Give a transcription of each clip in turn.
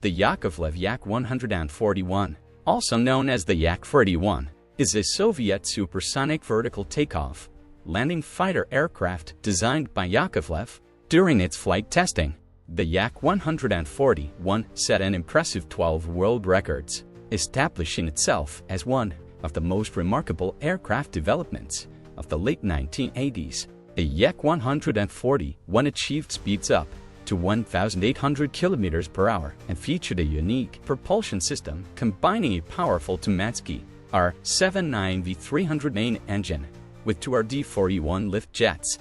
The Yakovlev Yak-141, also known as the Yak-141, is a Soviet supersonic vertical takeoff, landing fighter aircraft designed by Yakovlev. During its flight testing, the Yak-141 set an impressive 12 world records, establishing itself as one of the most remarkable aircraft developments of the late 1980s. A Yak-141 achieved speeds up to 1,800 km per hour and featured a unique propulsion system combining a powerful Tumansky R-79V-300 main engine with two RD-41 lift jets.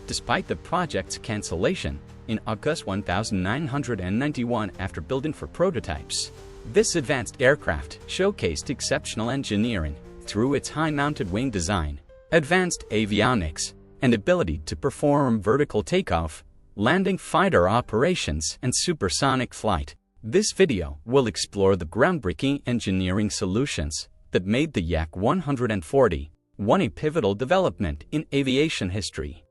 Despite the project's cancellation in August 1991 after building for prototypes, this advanced aircraft showcased exceptional engineering through its high-mounted wing design, advanced avionics, and ability to perform vertical takeoff, landing fighter operations, and supersonic flight. This video will explore the groundbreaking engineering solutions that made the Yak-141 a pivotal development in aviation history.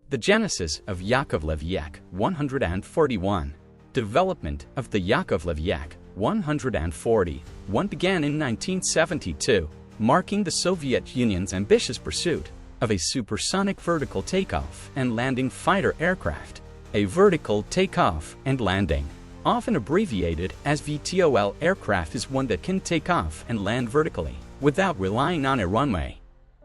The genesis of Yakovlev Yak-141. Development of the Yakovlev Yak-141 began in 1972, marking the Soviet Union's ambitious pursuit of a supersonic vertical takeoff and landing fighter aircraft. A vertical takeoff and landing, often abbreviated as VTOL aircraft, is one that can take off and land vertically without relying on a runway.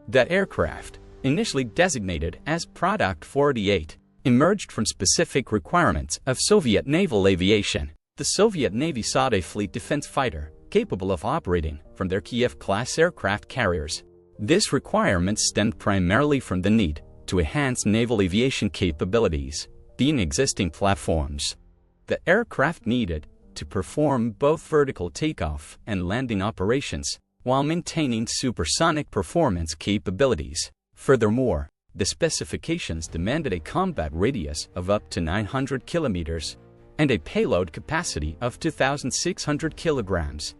That aircraft, initially designated as Product 48, emerged from specific requirements of Soviet naval aviation. The Soviet Navy sought a fleet defense fighter capable of operating from their Kiev-class aircraft carriers. This requirement stemmed primarily from the need to enhance naval aviation capabilities in existing platforms. The aircraft needed to perform both vertical takeoff and landing operations while maintaining supersonic performance capabilities. Furthermore, the specifications demanded a combat radius of up to 900 kilometers and a payload capacity of 2,600 kilograms.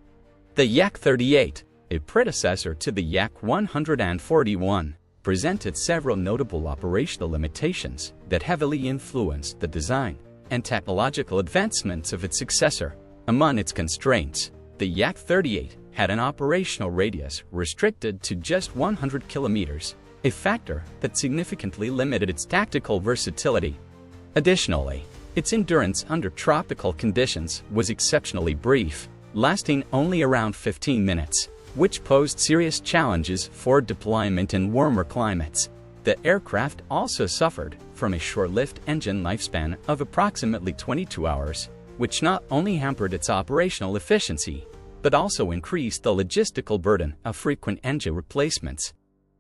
The Yak-38, a predecessor to the Yak-141, presented several notable operational limitations that heavily influenced the design and technological advancements of its successor. Among its constraints, the Yak-38 had an operational radius restricted to just 100 kilometers, a factor that significantly limited its tactical versatility. Additionally, its endurance under tropical conditions was exceptionally brief, lasting only around 15 minutes, which posed serious challenges for deployment in warmer climates. The aircraft also suffered from a short-lived engine lifespan of approximately 22 hours, which not only hampered its operational efficiency, but also increased the logistical burden of frequent engine replacements.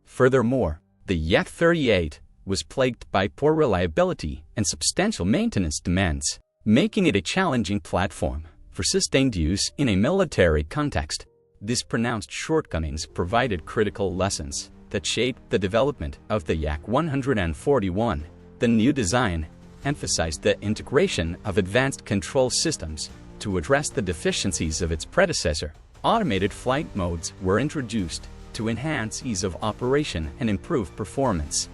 Furthermore, the Yak-38 was plagued by poor reliability and substantial maintenance demands, making it a challenging platform for sustained use in a military context. These pronounced shortcomings provided critical lessons that shaped the development of the Yak-141. The new design emphasized the integration of advanced control systems to address the deficiencies of its predecessor. Automated flight modes were introduced to enhance ease of operation and improve performance.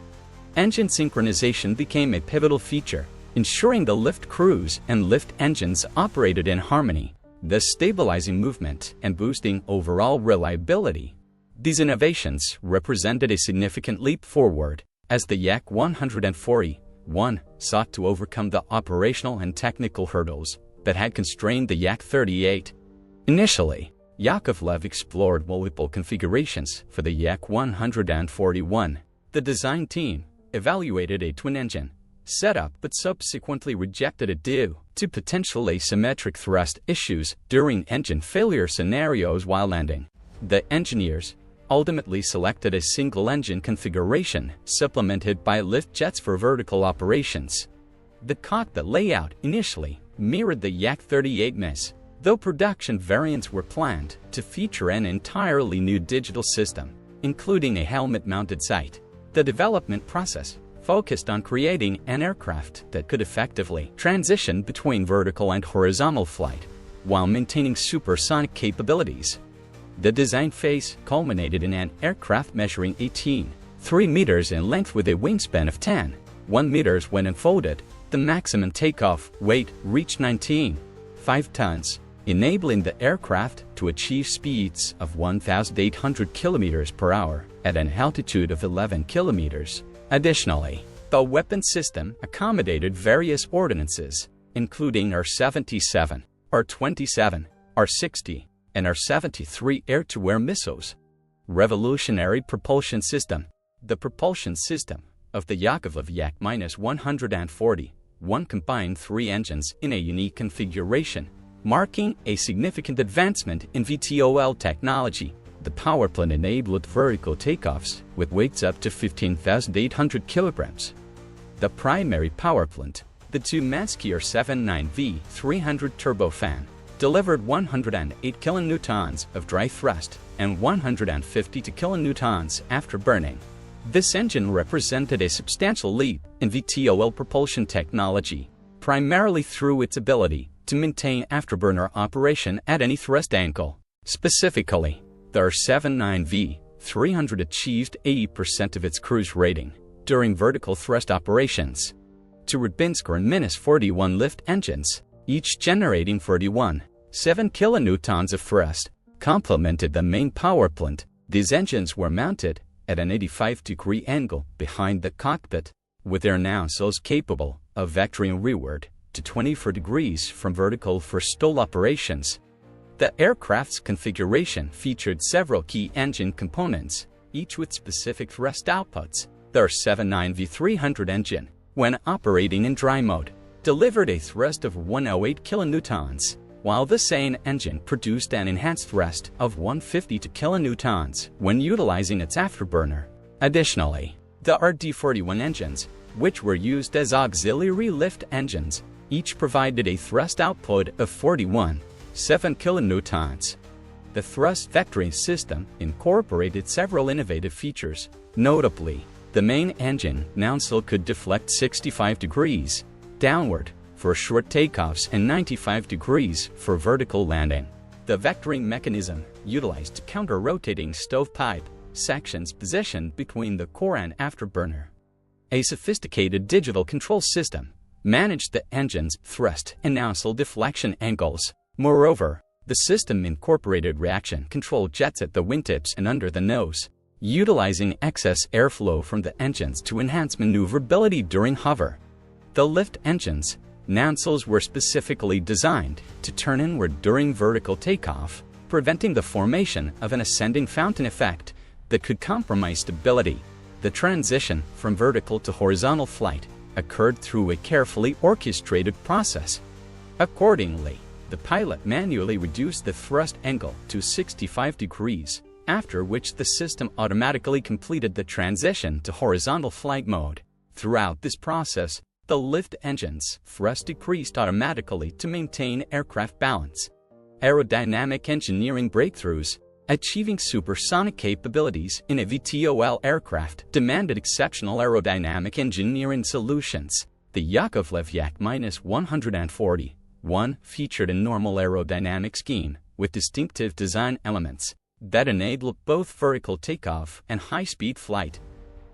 Engine synchronization became a pivotal feature, ensuring the lift crews and lift engines operated in harmony, thus stabilizing movement and boosting overall reliability. These innovations represented a significant leap forward as the Yak-141 sought to overcome the operational and technical hurdles that had constrained the Yak-38. Initially, Yakovlev explored multiple configurations for the Yak-141. The design team evaluated a twin-engine setup but subsequently rejected it due to potential asymmetric thrust issues during engine failure scenarios while landing. The engineers ultimately selected a single-engine configuration supplemented by lift jets for vertical operations. The cockpit layout initially mirrored the Yak-38 miss, though production variants were planned to feature an entirely new digital system, including a helmet-mounted sight. The development process focused on creating an aircraft that could effectively transition between vertical and horizontal flight while maintaining supersonic capabilities. The design phase culminated in an aircraft measuring 18.3 meters in length with a wingspan of 10.1 meters when unfolded. The maximum takeoff weight reached 19 5 tons, enabling the aircraft to achieve speeds of 1,800 km per hour at an altitude of 11 km. Additionally, the weapon system accommodated various ordnances, including R-77, R-27, R-60, and R-73 air-to-air missiles. Revolutionary propulsion system. The propulsion system of the Yakovlev Yak-141 combined 3 engines in a unique configuration, marking a significant advancement in VTOL technology. The powerplant enabled vertical takeoffs with weights up to 15,800 kilograms. The primary powerplant, the Tumansky R-79V-300 turbofan, delivered 108 kilonewtons of dry thrust and 152 kilonewtons after burning. This engine represented a substantial leap in VTOL propulsion technology, primarily through its ability to maintain afterburner operation at any thrust angle. Specifically, the R-79V-300 achieved 80% of its cruise rating during vertical thrust operations. Two Rudbinsker and -41 lift engines, each generating 41.7 kilonewtons of thrust, complemented the main powerplant. These engines were mounted at an 85-degree angle behind the cockpit, with their nozzles capable of vectoring rearward to 24 degrees from vertical for stall operations. The aircraft's configuration featured several key engine components, each with specific thrust outputs. The R-79V-300 engine, when operating in dry mode, delivered a thrust of 108 kilonewtons, while the same engine produced an enhanced thrust of 152 kilonewtons when utilizing its afterburner. Additionally, the RD-41 engines, which were used as auxiliary lift engines, each provided a thrust output of 41.7 kilonewtons. The thrust vectoring system incorporated several innovative features. Notably, the main engine nozzle could deflect 65 degrees downward for short takeoffs and 95 degrees for vertical landing. The vectoring mechanism utilized to counter rotating stovepipe sections positioned between the core and afterburner. A sophisticated digital control system managed the engine's thrust and nozzle deflection angles. Moreover, the system incorporated reaction control jets at the wingtips and under the nose, utilizing excess airflow from the engines to enhance maneuverability during hover. The lift engines' nozzles were specifically designed to turn inward during vertical takeoff, preventing the formation of an ascending fountain effect that could compromise stability. The transition from vertical to horizontal flight occurred through a carefully orchestrated process. Accordingly, the pilot manually reduced the thrust angle to 65 degrees, after which the system automatically completed the transition to horizontal flight mode. Throughout this process, the lift engine's thrust decreased automatically to maintain aircraft balance. Aerodynamic engineering breakthroughs. Achieving supersonic capabilities in a VTOL aircraft demanded exceptional aerodynamic engineering solutions. The Yakovlev Yak-141 featured a normal aerodynamic scheme with distinctive design elements that enabled both vertical takeoff and high-speed flight.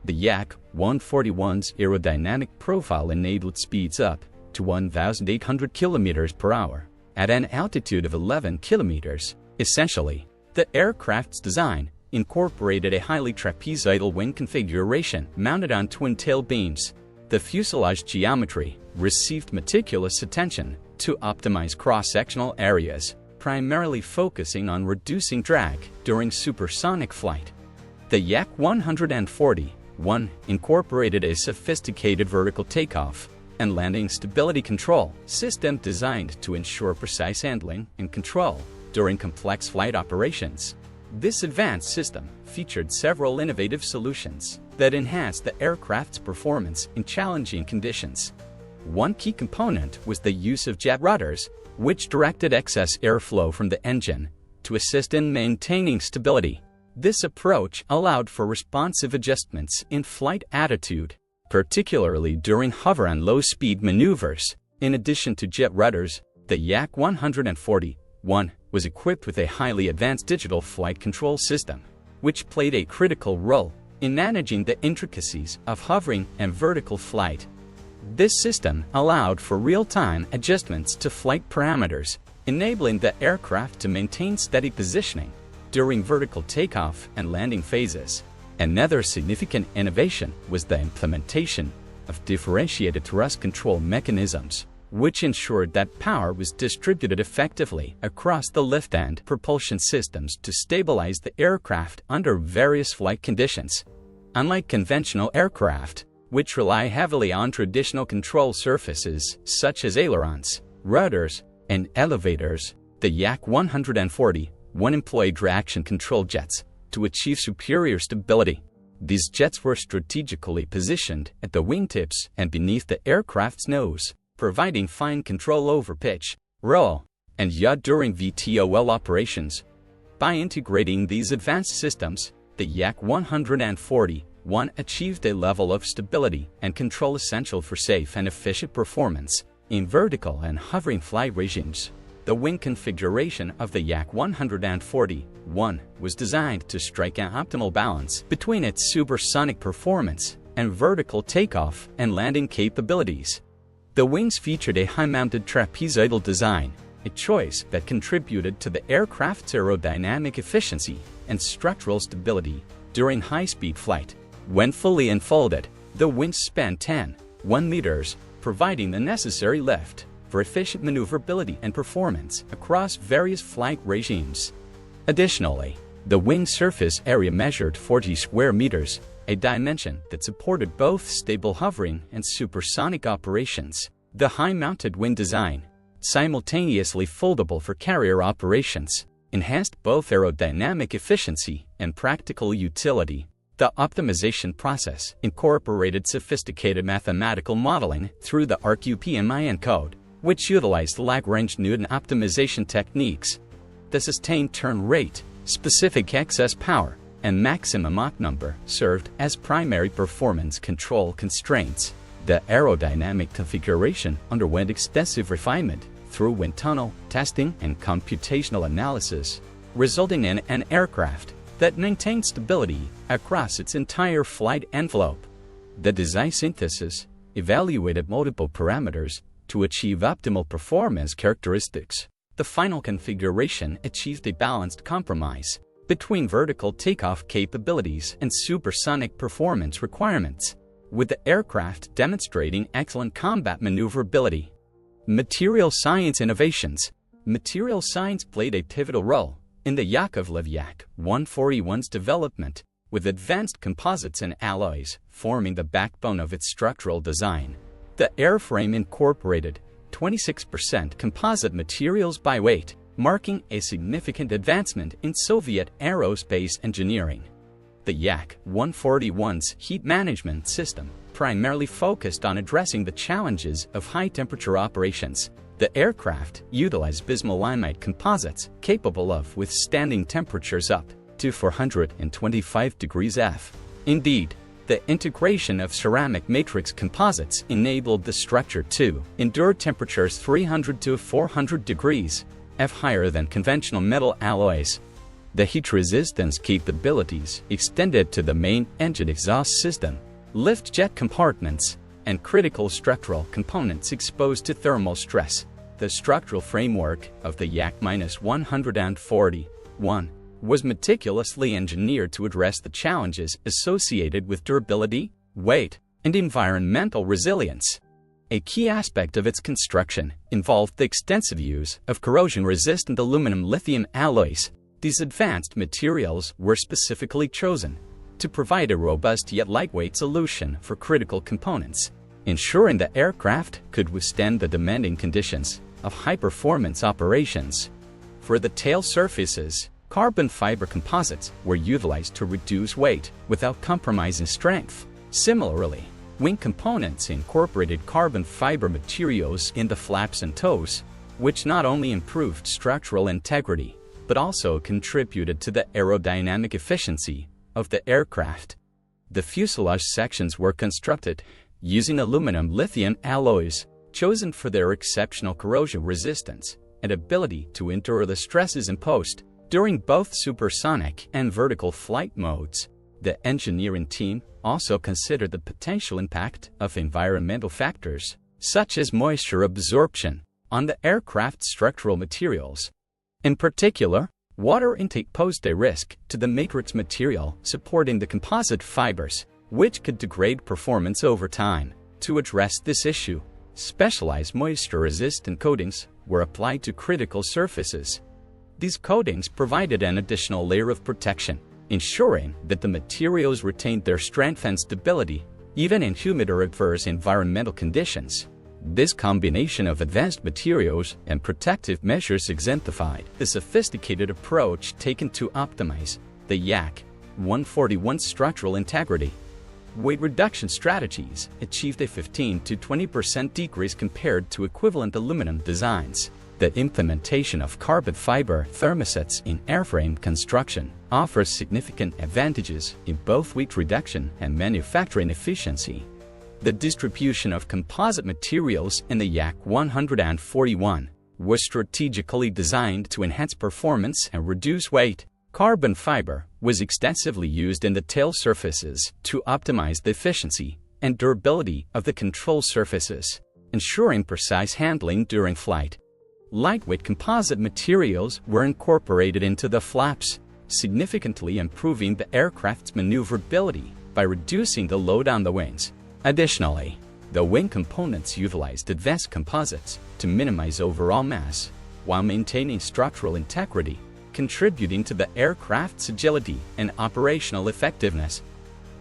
The Yak-141's aerodynamic profile enabled speeds up to 1,800 km per hour at an altitude of 11 km. Essentially, the aircraft's design incorporated a highly trapezoidal wing configuration mounted on twin-tail beams. The fuselage geometry received meticulous attention to optimize cross-sectional areas, primarily focusing on reducing drag during supersonic flight. The Yak-141 incorporated a sophisticated vertical takeoff and landing stability control system designed to ensure precise handling and control during complex flight operations. This advanced system featured several innovative solutions that enhanced the aircraft's performance in challenging conditions. One key component was the use of jet rudders, which directed excess airflow from the engine to assist in maintaining stability. This approach allowed for responsive adjustments in flight attitude, particularly during hover and low-speed maneuvers. In addition to jet rudders, the Yak-141 was equipped with a highly advanced digital flight control system, which played a critical role in managing the intricacies of hovering and vertical flight. This system allowed for real-time adjustments to flight parameters, enabling the aircraft to maintain steady positioning during vertical takeoff and landing phases. Another significant innovation was the implementation of differentiated thrust control mechanisms, which ensured that power was distributed effectively across the lift and propulsion systems to stabilize the aircraft under various flight conditions. Unlike conventional aircraft, which rely heavily on traditional control surfaces such as ailerons, rudders, and elevators, the Yak-141 employed traction control jets to achieve superior stability. These jets were strategically positioned at the wingtips and beneath the aircraft's nose, providing fine control over pitch, roll, and yaw during VTOL operations. By integrating these advanced systems, the Yak-141 achieved a level of stability and control essential for safe and efficient performance in vertical and hovering flight regimes. The wing configuration of the Yak-141 was designed to strike an optimal balance between its supersonic performance and vertical takeoff and landing capabilities. The wings featured a high-mounted trapezoidal design, a choice that contributed to the aircraft's aerodynamic efficiency and structural stability during high-speed flight. When fully unfolded, the wings span 10.1 meters, providing the necessary lift for efficient maneuverability and performance across various flight regimes. Additionally, the wing surface area measured 40 square meters, a dimension that supported both stable hovering and supersonic operations. The high-mounted wing design, simultaneously foldable for carrier operations, enhanced both aerodynamic efficiency and practical utility. The optimization process incorporated sophisticated mathematical modeling through the RQPMIN code, which utilized Lagrange-Newton optimization techniques. The sustained turn rate, specific excess power, and maximum Mach number served as primary performance control constraints. The aerodynamic configuration underwent extensive refinement through wind tunnel testing and computational analysis, resulting in an aircraft that maintained stability across its entire flight envelope. The design synthesis evaluated multiple parameters to achieve optimal performance characteristics. The final configuration achieved a balanced compromise between vertical takeoff capabilities and supersonic performance requirements, with the aircraft demonstrating excellent combat maneuverability. Material science innovations. Material science played a pivotal role in the Yakovlev Yak-141's development, with advanced composites and alloys forming the backbone of its structural design. The airframe incorporated 26% composite materials by weight, marking a significant advancement in Soviet aerospace engineering. The Yak-141's heat management system primarily focused on addressing the challenges of high-temperature operations. The aircraft utilized bismuth composites capable of withstanding temperatures up to 425 degrees F. Indeed, the integration of ceramic matrix composites enabled the structure to endure temperatures 300 to 400 degrees F higher than conventional metal alloys. The heat resistance capabilities extended to the main engine exhaust system, lift jet compartments, and critical structural components exposed to thermal stress. The structural framework of the Yak-141 was meticulously engineered to address the challenges associated with durability, weight, and environmental resilience. A key aspect of its construction involved the extensive use of corrosion-resistant aluminum-lithium alloys. These advanced materials were specifically chosen to provide a robust yet lightweight solution for critical components, ensuring the aircraft could withstand the demanding conditions of high-performance operations. For the tail surfaces, carbon fiber composites were utilized to reduce weight without compromising strength. Similarly, wing components incorporated carbon fiber materials in the flaps and toes, which not only improved structural integrity, but also contributed to the aerodynamic efficiency of the aircraft. The fuselage sections were constructed using aluminum-lithium alloys, chosen for their exceptional corrosion resistance and ability to endure the stresses imposed during both supersonic and vertical flight modes. The engineering team also considered the potential impact of environmental factors, such as moisture absorption, on the aircraft's structural materials. In particular, water intake posed a risk to the matrix material supporting the composite fibers, which could degrade performance over time. To address this issue, specialized moisture-resistant coatings were applied to critical surfaces. These coatings provided an additional layer of protection, ensuring that the materials retained their strength and stability, even in humid or adverse environmental conditions. This combination of advanced materials and protective measures exemplified the sophisticated approach taken to optimize the Yak-141's structural integrity. Weight reduction strategies achieved a 15 to 20% decrease compared to equivalent aluminum designs. The implementation of carbon fiber thermosets in airframe construction offers significant advantages in both weight reduction and manufacturing efficiency. The distribution of composite materials in the Yak-141 was strategically designed to enhance performance and reduce weight. Carbon fiber was extensively used in the tail surfaces to optimize the efficiency and durability of the control surfaces, ensuring precise handling during flight. Lightweight composite materials were incorporated into the flaps, significantly improving the aircraft's maneuverability by reducing the load on the wings. Additionally, the wing components utilized advanced composites to minimize overall mass while maintaining structural integrity, contributing to the aircraft's agility and operational effectiveness.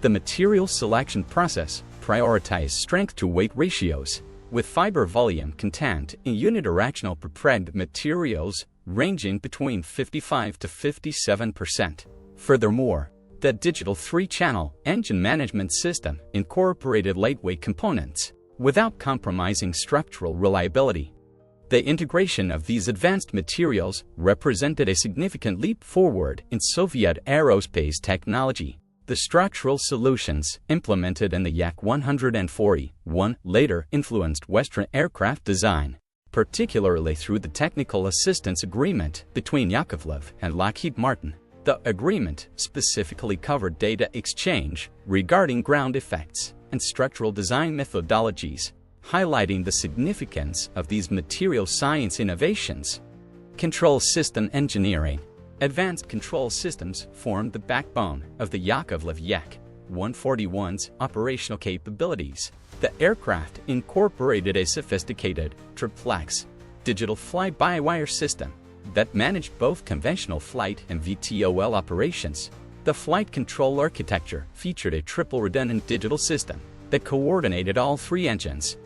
The material selection process prioritized strength-to-weight ratios, with fiber volume content in unidirectional prepregged materials ranging between 55 to 57%. Furthermore, the digital 3-channel engine management system incorporated lightweight components without compromising structural reliability. The integration of these advanced materials represented a significant leap forward in Soviet aerospace technology. The structural solutions implemented in the Yak-141 later influenced Western aircraft design, particularly through the Technical Assistance Agreement between Yakovlev and Lockheed Martin. The agreement specifically covered data exchange regarding ground effects and structural design methodologies, highlighting the significance of these material science innovations. Control system engineering. Advanced control systems formed the backbone of the Yakovlev Yak-141's operational capabilities. The aircraft incorporated a sophisticated triplex digital fly-by-wire system that managed both conventional flight and VTOL operations. The flight control architecture featured a triple redundant digital system that coordinated all three engines.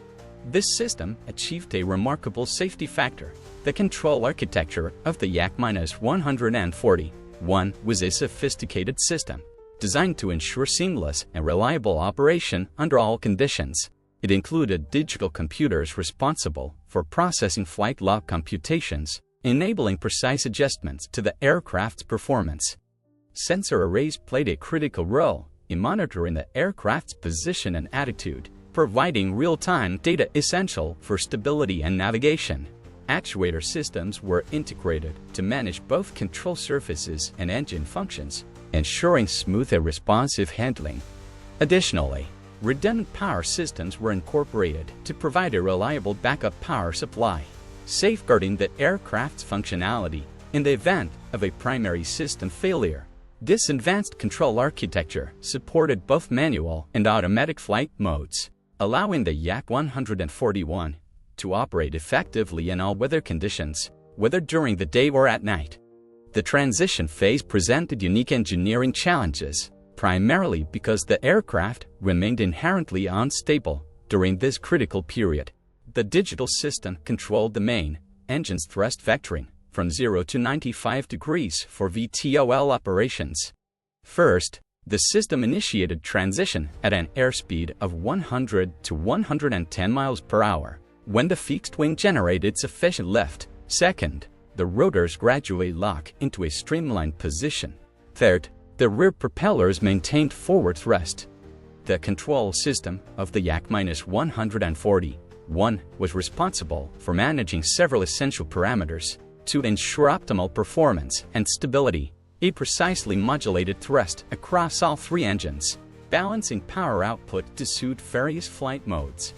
This system achieved a remarkable safety factor. The control architecture of the Yak-141 was a sophisticated system designed to ensure seamless and reliable operation under all conditions. It included digital computers responsible for processing flight log computations, enabling precise adjustments to the aircraft's performance. Sensor arrays played a critical role in monitoring the aircraft's position and attitude, providing real-time data essential for stability and navigation. Actuator systems were integrated to manage both control surfaces and engine functions, ensuring smooth and responsive handling. Additionally, redundant power systems were incorporated to provide a reliable backup power supply, safeguarding the aircraft's functionality in the event of a primary system failure. This advanced control architecture supported both manual and automatic flight modes, allowing the Yak-141 to operate effectively in all weather conditions, whether during the day or at night. The transition phase presented unique engineering challenges, primarily because the aircraft remained inherently unstable during this critical period. The digital system controlled the main engine's thrust vectoring from 0 to 95 degrees for VTOL operations. First, the system initiated transition at an airspeed of 100 to 110 miles per hour, when the fixed wing generated sufficient lift. Second, the rotors gradually lock into a streamlined position. Third, the rear propellers maintained forward thrust. The control system of the Yak-141 was responsible for managing several essential parameters to ensure optimal performance and stability. a precisely modulated thrust across all three engines, balancing power output to suit various flight modes.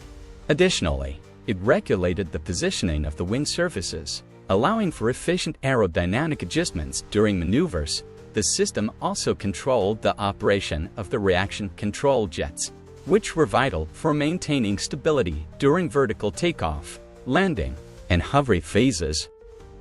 Additionally, it regulated the positioning of the wing surfaces, allowing for efficient aerodynamic adjustments during maneuvers. The system also controlled the operation of the reaction control jets, which were vital for maintaining stability during vertical takeoff, landing, and hovering phases.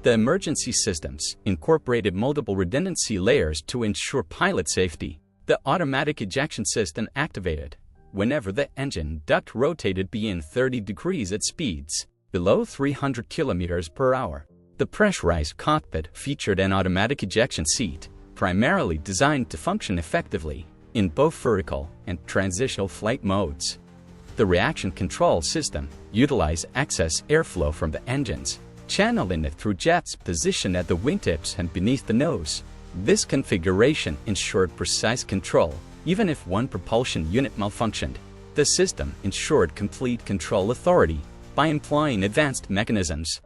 The emergency systems incorporated multiple redundancy layers to ensure pilot safety. The automatic ejection system activated whenever the engine duct rotated beyond 30 degrees at speeds below 300 km per hour. The pressurized cockpit featured an automatic ejection seat, primarily designed to function effectively in both vertical and transitional flight modes. The reaction control system utilized excess airflow from the engines, channeling it through jets positioned at the wingtips and beneath the nose. This configuration ensured precise control, even if one propulsion unit malfunctioned. The system ensured complete control authority by employing advanced mechanisms.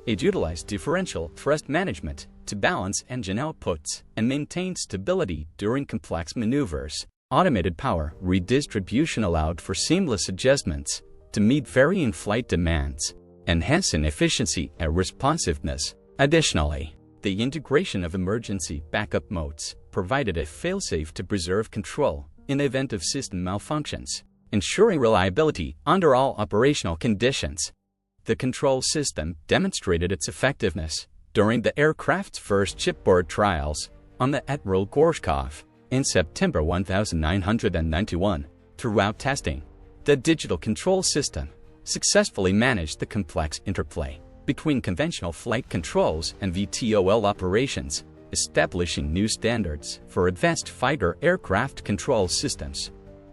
It utilized differential thrust management to balance engine outputs and maintain stability during complex maneuvers. Automated power redistribution allowed for seamless adjustments to meet varying flight demands, enhancing efficiency and responsiveness. Additionally, the integration of emergency backup modes provided a failsafe to preserve control in the event of system malfunctions, ensuring reliability under all operational conditions. The control system demonstrated its effectiveness during the aircraft's first shipboard trials on the Admiral Gorshkov in September 1991. Throughout testing, the digital control system successfully managed the complex interplay between conventional flight controls and VTOL operations, establishing new standards for advanced fighter aircraft control systems.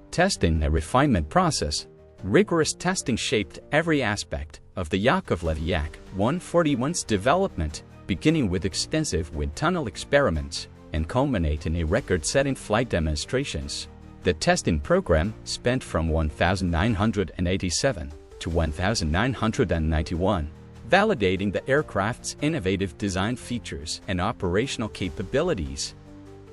Testing the refinement process. Rigorous testing shaped every aspect of the Yakovlev Yak-141's development, beginning with extensive wind tunnel experiments and culminating in record-setting flight demonstrations. The testing program spanned from 1987 to 1991, validating the aircraft's innovative design features and operational capabilities.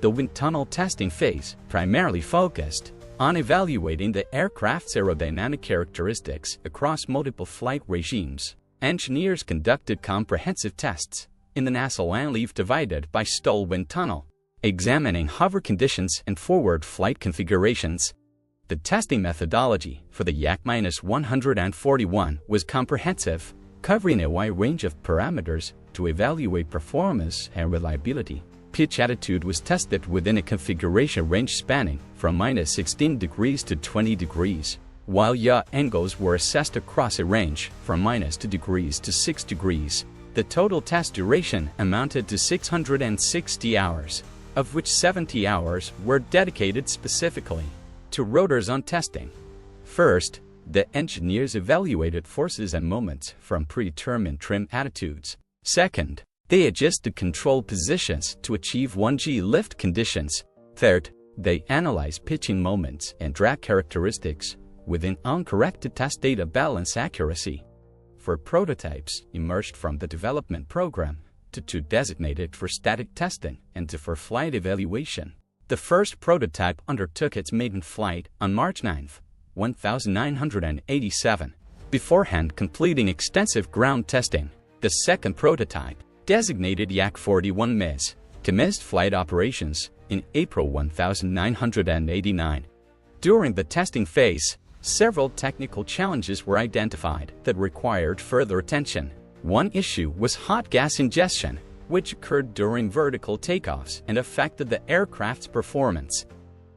The wind tunnel testing phase primarily focused on evaluating the aircraft's aerodynamic characteristics across multiple flight regimes. Engineers conducted comprehensive tests in the NASA land leaf divided by stall wind tunnel, examining hover conditions and forward flight configurations. The testing methodology for the Yak-141 was comprehensive, covering a wide range of parameters to evaluate performance and reliability. Pitch attitude was tested within a configuration range spanning from -16 degrees to 20 degrees, while yaw angles were assessed across a range from -2 degrees to 6 degrees. The total test duration amounted to 660 hours, of which 70 hours were dedicated specifically to rotors on testing. First, the engineers evaluated forces and moments from predetermined trim attitudes. Second, they adjusted control positions to achieve 1G lift conditions. Third, they analyzed pitching moments and drag characteristics within uncorrected test data balance accuracy. For prototypes emerged from the development program, to two designated for static testing and two for flight evaluation. The first prototype undertook its maiden flight on March 9, 1987, beforehand completing extensive ground testing. The second prototype, designated Yak-41 commenced flight operations in April 1989. During the testing phase, several technical challenges were identified that required further attention. One issue was hot gas ingestion, which occurred during vertical takeoffs and affected the aircraft's performance.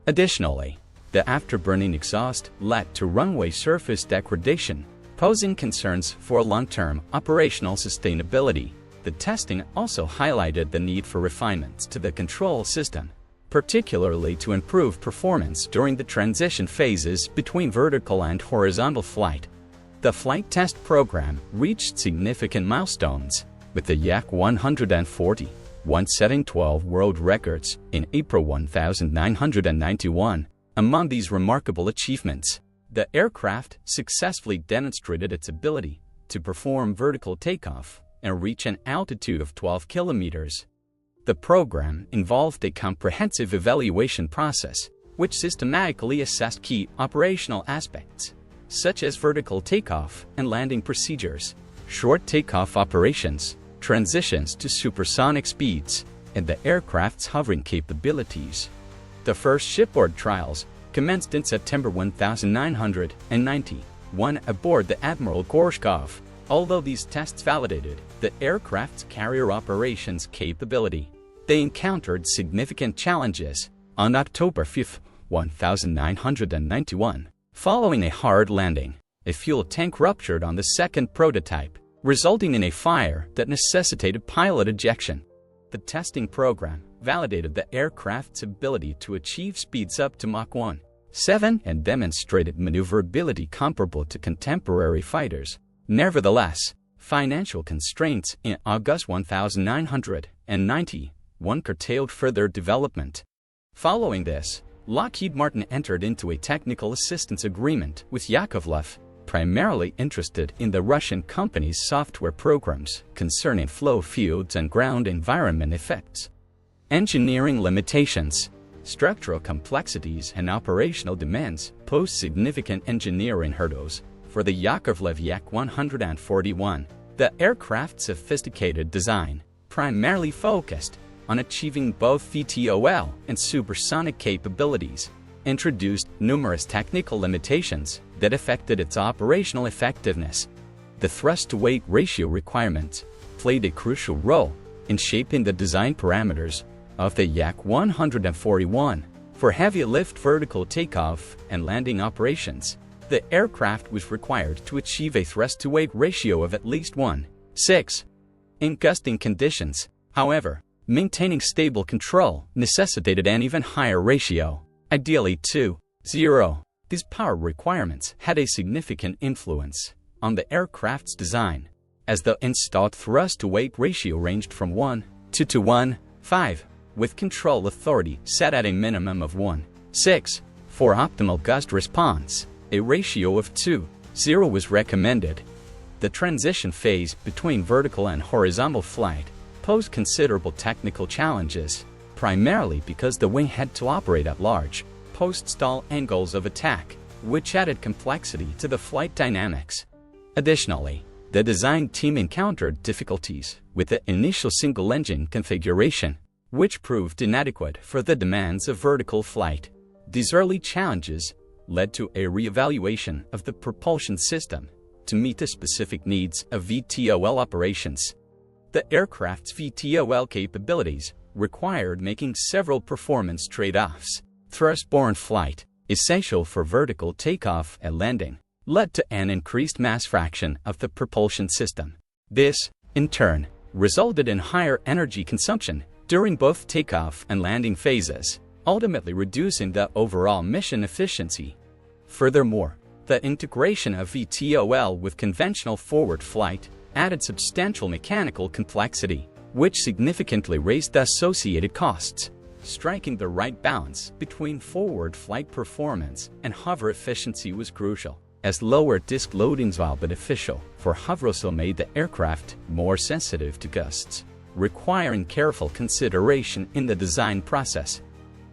Additionally, the afterburning exhaust led to runway surface degradation, posing concerns for long-term operational sustainability. The testing also highlighted the need for refinements to the control system, particularly to improve performance during the transition phases between vertical and horizontal flight. The flight test program reached significant milestones, with the Yak-141 setting 12 world records in April 1991. Among these remarkable achievements, the aircraft successfully demonstrated its ability to perform vertical takeoff and reach an altitude of 12 kilometers. The program involved a comprehensive evaluation process, which systematically assessed key operational aspects, such as vertical takeoff and landing procedures, short takeoff operations, transitions to supersonic speeds, and the aircraft's hovering capabilities. The first shipboard trials commenced in September 1991 aboard the Admiral Gorshkov, although these tests validated the aircraft's carrier operations capability. They encountered significant challenges. On October 5, 1991, following a hard landing, a fuel tank ruptured on the second prototype, resulting in a fire that necessitated pilot ejection. The testing program validated the aircraft's ability to achieve speeds up to Mach 1.7 and demonstrated maneuverability comparable to contemporary fighters. Nevertheless, financial constraints in August 1991 curtailed further development. Following this, Lockheed Martin entered into a technical assistance agreement with Yakovlev, primarily interested in the Russian company's software programs concerning flow fields and ground environment effects. Engineering limitations, structural complexities, and operational demands pose significant engineering hurdles for the Yakovlev Yak-141. The aircraft's sophisticated design, primarily focused on achieving both VTOL and supersonic capabilities, introduced numerous technical limitations that affected its operational effectiveness. The thrust-to-weight ratio requirements played a crucial role in shaping the design parameters of the Yak-141 for heavy-lift vertical takeoff and landing operations. The aircraft was required to achieve a thrust-to-weight ratio of at least 1:6. In gusting conditions, however, maintaining stable control necessitated an even higher ratio, ideally 2:0. These power requirements had a significant influence on the aircraft's design, as the installed thrust-to-weight ratio ranged from 1:2 to 1:5, with control authority set at a minimum of 1:6. For optimal gust response, a ratio of 2:0 was recommended. The transition phase between vertical and horizontal flight posed considerable technical challenges, primarily because the wing had to operate at large, post-stall angles of attack, which added complexity to the flight dynamics. Additionally, the design team encountered difficulties with the initial single-engine configuration, which proved inadequate for the demands of vertical flight. These early challenges led to a re-evaluation of the propulsion system to meet the specific needs of VTOL operations. The aircraft's VTOL capabilities required making several performance trade-offs. Thrust-borne flight, essential for vertical takeoff and landing, led to an increased mass fraction of the propulsion system. This, in turn, resulted in higher energy consumption during both takeoff and landing phases, ultimately reducing the overall mission efficiency. Furthermore, the integration of VTOL with conventional forward flight added substantial mechanical complexity, which significantly raised the associated costs. Striking the right balance between forward flight performance and hover efficiency was crucial, as lower disk loadings, while beneficial for hover, also made the aircraft more sensitive to gusts, requiring careful consideration in the design process.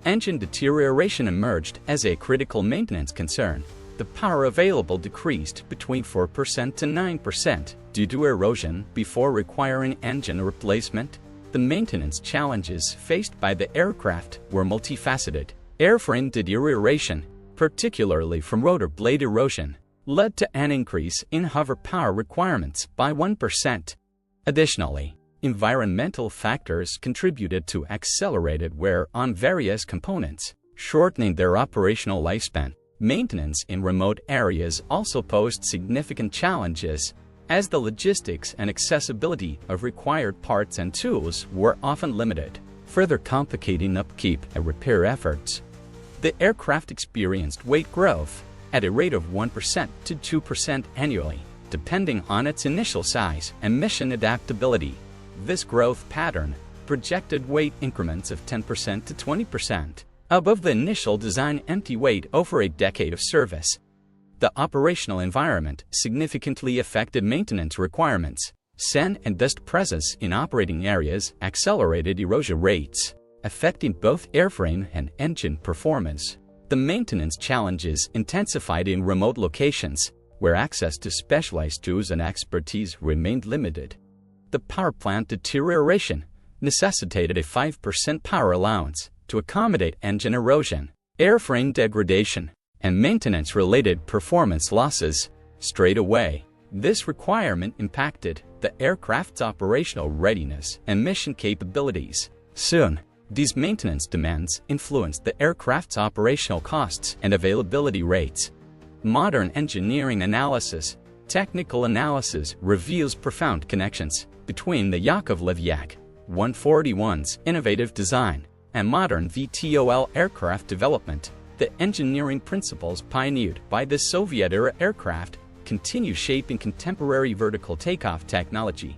Engine deterioration emerged as a critical maintenance concern. The power available decreased between 4% to 9% due to erosion before requiring engine replacement. The maintenance challenges faced by the aircraft were multifaceted. Airframe deterioration, particularly from rotor blade erosion, led to an increase in hover power requirements by 1%. Additionally, environmental factors contributed to accelerated wear on various components, shortening their operational lifespan. Maintenance in remote areas also posed significant challenges, as the logistics and accessibility of required parts and tools were often limited, further complicating upkeep and repair efforts. The aircraft experienced weight growth at a rate of 1% to 2% annually, depending on its initial size and mission adaptability. This growth pattern projected weight increments of 10% to 20%, above the initial design empty weight over a decade of service. The operational environment significantly affected maintenance requirements. sand and dust presence in operating areas accelerated erosion rates, affecting both airframe and engine performance. The maintenance challenges intensified in remote locations, where access to specialized tools and expertise remained limited. The power plant deterioration necessitated a 5% power allowance to accommodate engine erosion, airframe degradation, and maintenance-related performance losses. Straight away, this requirement impacted the aircraft's operational readiness and mission capabilities. Soon, these maintenance demands influenced the aircraft's operational costs and availability rates. Modern engineering analysis, technical analysis reveals profound connections between the Yakovlev Yak-141's innovative design and modern VTOL aircraft development. The engineering principles pioneered by the Soviet-era aircraft continue shaping contemporary vertical takeoff technology.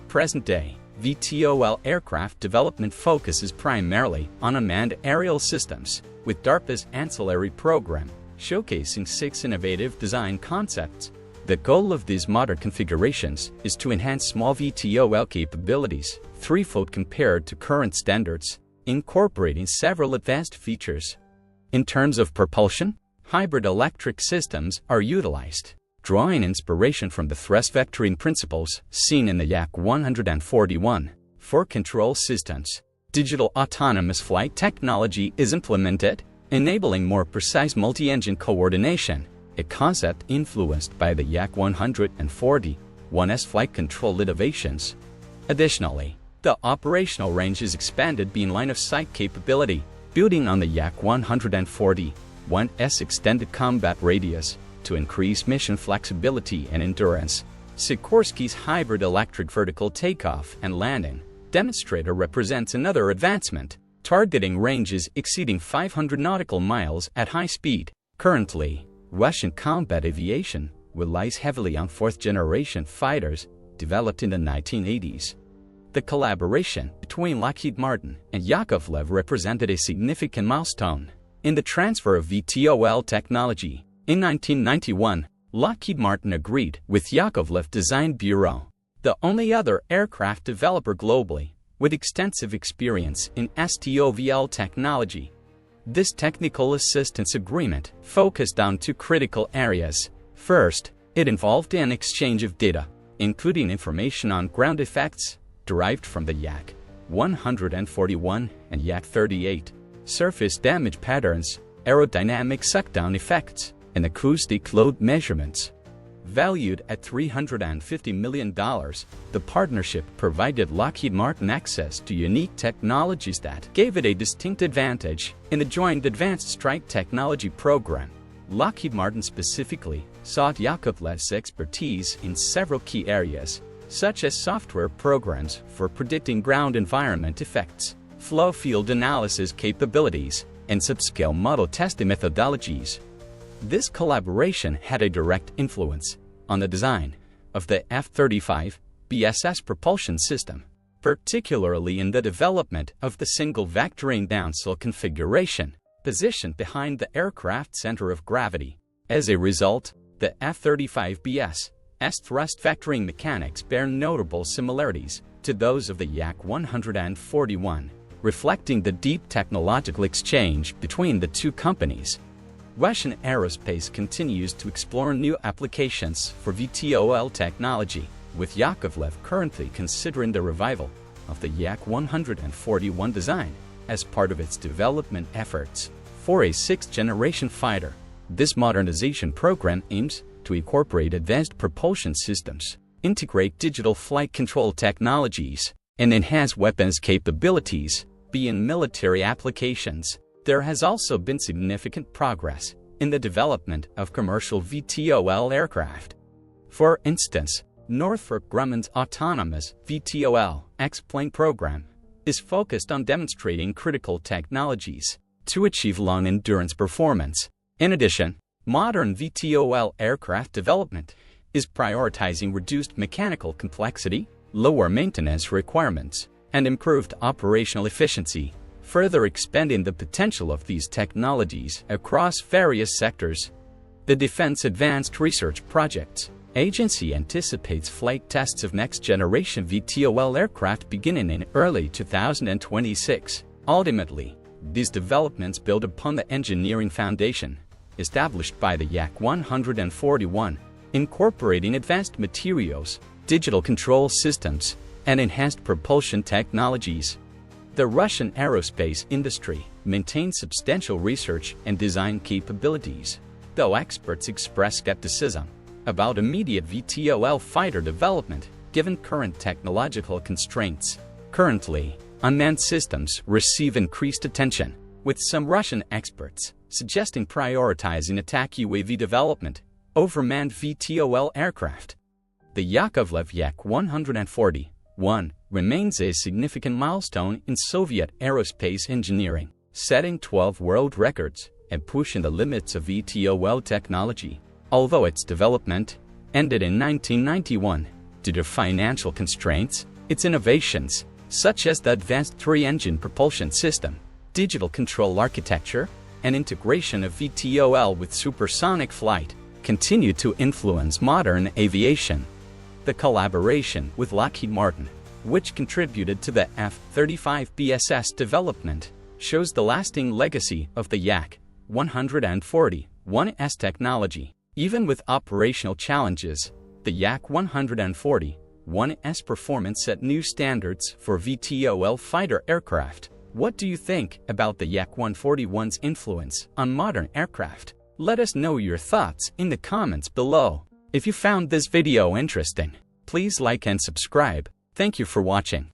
Present-day VTOL aircraft development focuses primarily on unmanned aerial systems, with DARPA's ancillary program showcasing 6 innovative design concepts. The goal of these modern configurations is to enhance small VTOL capabilities threefold compared to current standards, incorporating several advanced features. In terms of propulsion, hybrid electric systems are utilized, drawing inspiration from the thrust vectoring principles seen in the Yak-141. For control systems, digital autonomous flight technology is implemented, enabling more precise multi-engine coordination, a concept influenced by the Yak-141's flight control innovations. Additionally, the operational range is expanded beyond line-of-sight capability, building on the Yak-141's extended combat radius to increase mission flexibility and endurance. Sikorsky's hybrid electric vertical takeoff and landing demonstrator represents another advancement, targeting ranges exceeding 500 nautical miles at high speed. Currently, Russian combat aviation relies heavily on fourth-generation fighters developed in the 1980s. The collaboration between Lockheed Martin and Yakovlev represented a significant milestone in the transfer of VTOL technology. In 1991, Lockheed Martin agreed with Yakovlev Design Bureau, the only other aircraft developer globally with extensive experience in STOVL technology. This technical assistance agreement focused on 2 critical areas. First, it involved an exchange of data, including information on ground effects derived from the Yak-141 and Yak-38, surface damage patterns, aerodynamic suckdown effects, and acoustic load measurements. Valued at $350 million, the partnership provided Lockheed Martin access to unique technologies that gave it a distinct advantage in the Joint Advanced Strike Technology program. Lockheed Martin specifically sought Yakovlev's expertise in several key areas, such as software programs for predicting ground environment effects, flow field analysis capabilities, and subscale model testing methodologies. This collaboration had a direct influence on the design of the F-35 BSS propulsion system, particularly in the development of the single vectoring downslope configuration positioned behind the aircraft's center of gravity. As a result, the F-35 BSS thrust vectoring mechanics bear notable similarities to those of the Yak-141, reflecting the deep technological exchange between the 2 companies. Russian aerospace continues to explore new applications for VTOL technology, with Yakovlev currently considering the revival of the Yak-141 design as part of its development efforts for a 6th-generation fighter. This modernization program aims to incorporate advanced propulsion systems, integrate digital flight control technologies, and enhance weapons capabilities beyond military applications. There has also been significant progress in the development of commercial VTOL aircraft. For instance, Northrop Grumman's autonomous VTOL X-plane program is focused on demonstrating critical technologies to achieve long-endurance performance. In addition, modern VTOL aircraft development is prioritizing reduced mechanical complexity, lower maintenance requirements, and improved operational efficiency, further expanding the potential of these technologies across various sectors. The Defense Advanced Research Projects Agency anticipates flight tests of next-generation VTOL aircraft beginning in early 2026. Ultimately, these developments build upon the engineering foundation established by the Yak-141, incorporating advanced materials, digital control systems, and enhanced propulsion technologies. The Russian aerospace industry maintains substantial research and design capabilities, though experts express skepticism about immediate VTOL fighter development given current technological constraints. Currently, unmanned systems receive increased attention, with some Russian experts suggesting prioritizing attack UAV development over manned VTOL aircraft. The Yakovlev Yak-141 remains a significant milestone in Soviet aerospace engineering, setting 12 world records and pushing the limits of VTOL technology. Although its development ended in 1991 due to financial constraints, its innovations, such as the advanced three-engine propulsion system, digital control architecture, and integration of VTOL with supersonic flight, continue to influence modern aviation. The collaboration with Lockheed Martin, which contributed to the F-35BSS development, shows the lasting legacy of the Yak-141's technology. Even with operational challenges, the Yak-141's performance set new standards for VTOL fighter aircraft. What do you think about the Yak-141's influence on modern aircraft? Let us know your thoughts in the comments below. If you found this video interesting, please like and subscribe. Thank you for watching.